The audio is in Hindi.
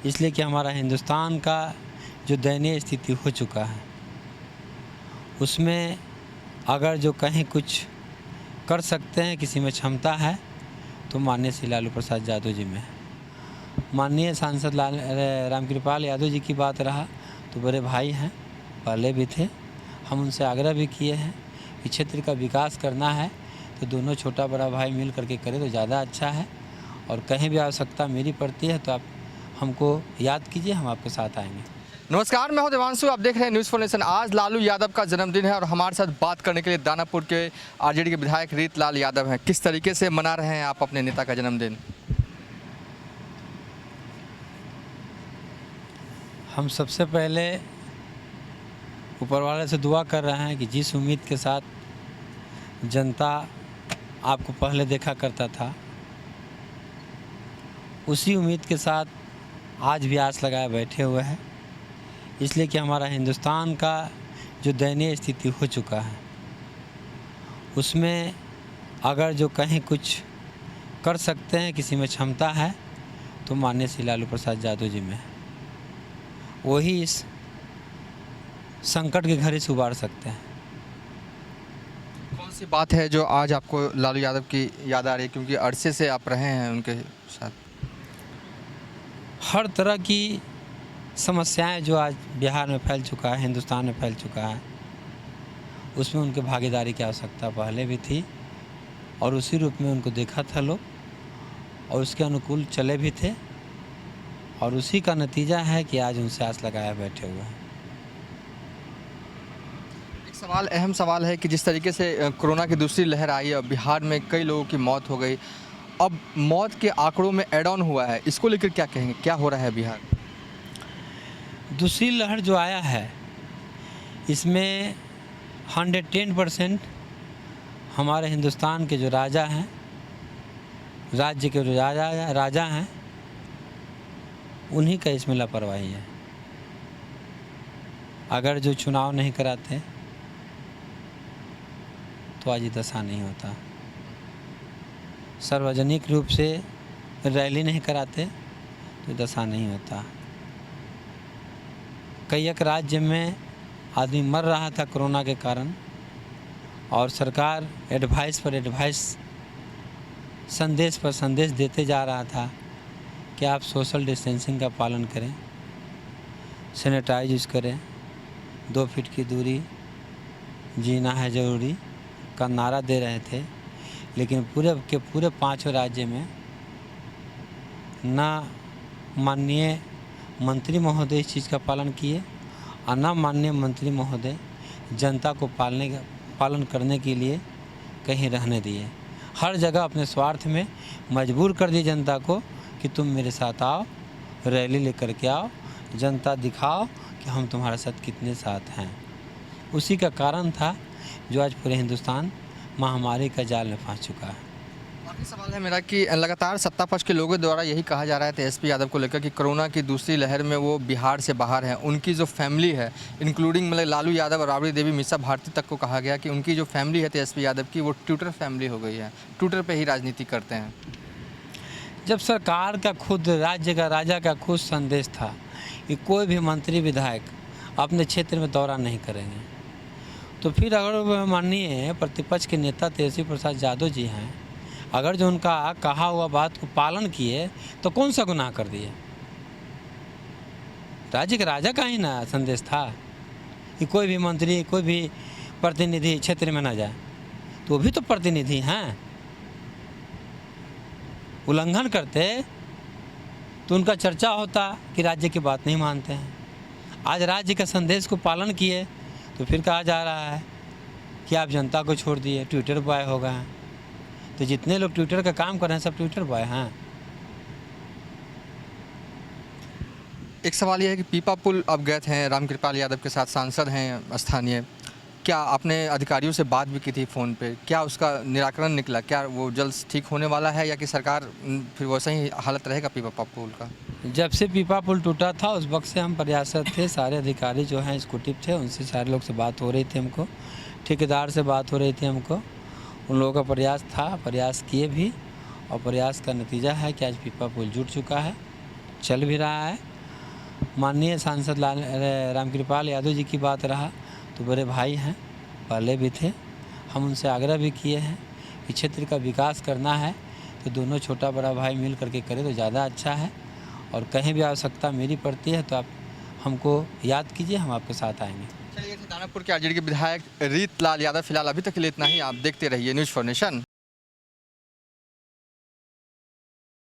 इसलिए कि हमारा हिंदुस्तान का जो दयनीय स्थिति हो चुका है उसमें अगर जो कहीं कुछ कर सकते हैं, किसी में क्षमता है, तो माननीय श्री लालू प्रसाद यादव जी में है। माननीय सांसद रामकृपाल यादव जी की बात रहा तो बड़े भाई हैं, पहले भी थे। हम उनसे आग्रह भी किए हैं कि क्षेत्र का विकास करना है तो दोनों छोटा बड़ा भाई मिल करके करें तो ज़्यादा अच्छा है, और कहीं भी आवश्यकता मेरी पड़ती है तो आप हमको याद कीजिए, हम आपके साथ आएंगे। नमस्कार, मैं हूं देवांशु। आप देख रहे हैं न्यूज़ फॉर नेशन। आज लालू यादव का जन्मदिन है और हमारे साथ बात करने के लिए दानापुर के आरजेडी के विधायक रीतलाल यादव हैं। किस तरीके से मना रहे हैं आप अपने नेता का जन्मदिन? हम सबसे पहले ऊपर वाले से दुआ कर रहे हैं कि जिस उम्मीद के साथ जनता आपको पहले देखा करता था, उसी उम्मीद के साथ आज भी आस लगाए बैठे हुए हैं। इसलिए कि हमारा हिंदुस्तान का जो दयनीय स्थिति हो चुका है उसमें अगर जो कहीं कुछ कर सकते हैं, किसी में क्षमता है, तो माननीय श्री लालू प्रसाद यादव जी में है। वही इस संकट के घड़ी से उबार सकते हैं। कौन सी बात है जो आज आपको लालू यादव की याद आ रही है, क्योंकि अरसे से आप रहे हैं उनके साथ? हर तरह की समस्याएं जो आज बिहार में फैल चुका है, हिंदुस्तान में फैल चुका है, उसमें उनके भागीदारी की आवश्यकता पहले भी थी और उसी रूप में उनको देखा था लोग और उसके अनुकूल चले भी थे, और उसी का नतीजा है कि आज उनसे आस लगाए बैठे हुए हैं। एक सवाल, अहम सवाल है कि जिस तरीके से कोरोना की दूसरी लहर आई और बिहार में कई लोगों की मौत हो गई, अब मौत के आंकड़ों में ऐड ऑन हुआ है, इसको लेकर क्या कहेंगे? क्या हो रहा है बिहार? दूसरी लहर जो आया है इसमें 110% हमारे हिंदुस्तान के जो राजा हैं, राज्य के जो राजा हैं, उन्हीं का इसमें लापरवाही है। अगर जो चुनाव नहीं कराते तो आज ये दशा नहीं होता। सार्वजनिक रूप से रैली नहीं कराते तो दशा नहीं होता। कई एक राज्य में आदमी मर रहा था कोरोना के कारण, और सरकार एडवाइस पर एडवाइस, संदेश पर संदेश देते जा रहा था कि आप सोशल डिस्टेंसिंग का पालन करें, सैनिटाइज यूज़ करें, 2 फीट की दूरी, जीना है ज़रूरी का नारा दे रहे थे। लेकिन पूरे के पूरे 5 राज्य में ना माननीय मंत्री महोदय इस चीज़ का पालन किए और ना माननीय मंत्री महोदय जनता को पालन करने के लिए कहीं रहने दिए। हर जगह अपने स्वार्थ में मजबूर कर दी जनता को कि तुम मेरे साथ आओ, रैली लेकर के आओ, जनता दिखाओ कि हम तुम्हारे साथ कितने साथ हैं। उसी का कारण था जो आज पूरे हिंदुस्तान महामारी का जाल में फंस चुका है। आखिरी सवाल है मेरा कि लगातार सत्ता पक्ष के लोगों द्वारा यही कहा जा रहा है तेजस्वी यादव को लेकर कि कोरोना की दूसरी लहर में वो बिहार से बाहर हैं। उनकी जो फैमिली है, इंक्लूडिंग मतलब लालू यादव और राबड़ी देवी मीसा भारती तक को कहा गया कि उनकी जो फैमिली है तेजस्वी यादव की, वो ट्विटर फैमिली हो गई है, ट्विटर पर ही राजनीति करते हैं। जब सरकार का खुद, राज्य का राजा का खुद संदेश था कि कोई भी मंत्री विधायक अपने क्षेत्र में दौरा नहीं करेंगे, तो फिर अगर माननीय प्रतिपक्ष के नेता तेजस्वी प्रसाद यादव जी हैं, अगर जो उनका कहा हुआ बात को पालन किए तो कौन सा गुनाह कर दिए? राज्य के राजा का ही ना संदेश था कि कोई भी मंत्री, कोई भी प्रतिनिधि क्षेत्र में ना जाए, तो वो भी तो प्रतिनिधि हैं। उल्लंघन करते तो उनका चर्चा होता कि राज्य की बात नहीं मानते हैं। आज राज्य के संदेश को पालन किए तो फिर कहा जा रहा है कि आप जनता को छोड़ दिए, ट्विटर बॉय हो गए हैं। तो जितने लोग ट्विटर का काम कर रहे हैं सब ट्विटर बॉय हैं। एक सवाल यह है कि पीपा पुल अब गए थे रामकृपाल यादव के साथ, सांसद हैं स्थानीय, क्या आपने अधिकारियों से बात भी की थी फ़ोन पे? क्या उसका निराकरण निकला? क्या वो जल्द ठीक होने वाला है या कि सरकार फिर वैसा ही हालत रहेगा पीपा पुल का? जब से पीपा पुल टूटा था उस वक्त से हम प्रयासरत थे। सारे अधिकारी जो हैं एक्सिक्यूटिव थे, उनसे सारे लोग से बात हो रही थी हमको, ठेकेदार से बात हो रही थी हमको। उन लोगों का प्रयास था, प्रयास किए भी, और प्रयास का नतीजा है कि आज पीपा पुल जुट चुका है, चल भी रहा है। माननीय सांसद रामकृपाल यादव जी की बात रहा तो बड़े भाई हैं, पहले भी थे। हम उनसे आग्रह भी किए हैं कि क्षेत्र का विकास करना है तो दोनों छोटा बड़ा भाई मिल करके करें तो ज़्यादा अच्छा है। और कहीं भी आवश्यकता मेरी पड़ती है तो आप हमको याद कीजिए, हम आपके साथ आएंगे। चलिए, दानापुर के आरजेडी के विधायक रीत लाल यादव फिलहाल अभी तक के लिए इतना ही। आप देखते रहिए न्यूज़ फॉर नेशन।